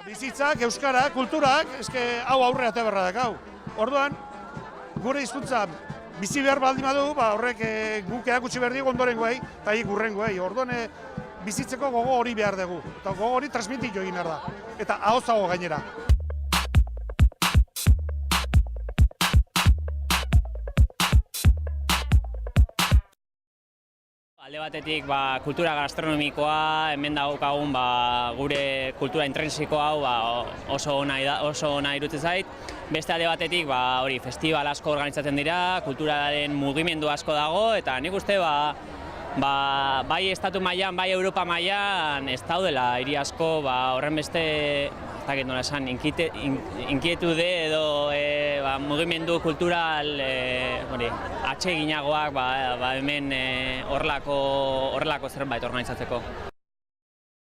Bizitzak, euskara, kulturak, hau aurre ate berra dakau. Orduan, gure hizkuntza bizi behar baldin badu, horrek guk erakutsi behar dugu ondorengoei, eta hurrengoei. Orduan, bizitzeko gogo hori behar dugu. Eta gogo hori transmititu egin behar da. Eta ahotsago gainera. Alde batetik kultura gastronomikoa, hemen daukagun gure kultura intrinsiko hau oso ona iruditzen zait. Beste alde batetik hori festibal asko organizatzen dira, kulturaren mugimendu asko dago, eta nik uste bai estatu mailan, bai Europa mailan ez daudela hiri asko horren beste, ez dakit nola esan, inkietude edo mugimendu kultural atseginagoak hemen horrelako zerbait organizatzeko.